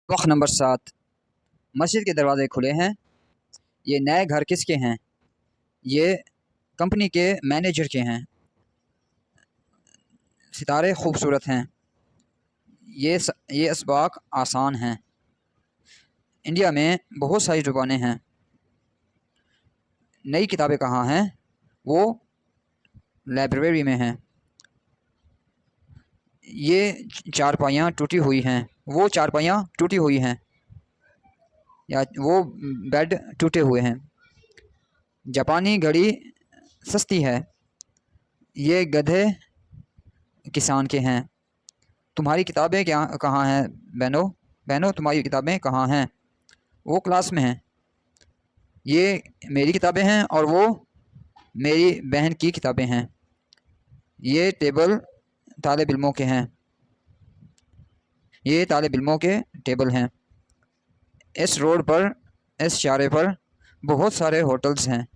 वक्त नंबर 7। मस्जिद के दरवाजे खुले हैं। ये नए घर किसके हैं? ये कंपनी के मैनेजर के हैं। सितारे खूबसूरत हैं। ये असबाक आसान हैं। इंडिया में बहुत सारी ज़ुबानें हैं। नई किताबें कहाँ हैं? वो लाइब्रेरी में हैं। ये चारपाइयाँ टूटी हुई हैं। वो चारपाइयाँ टूटी हुई हैं, या वो बेड टूटे हुए हैं। जापानी घड़ी सस्ती है। ये गधे किसान के हैं। तुम्हारी किताबें क्या कहाँ हैं बहनों? बहनों, तुम्हारी किताबें कहाँ हैं? वो क्लास में हैं। ये मेरी किताबें हैं और वो मेरी बहन की किताबें हैं। ये टेबल तालिब इल्मों के हैं। ये तालिब इल्मों के टेबल हैं। इस रोड पर, इस चारे पर बहुत सारे होटल्स हैं।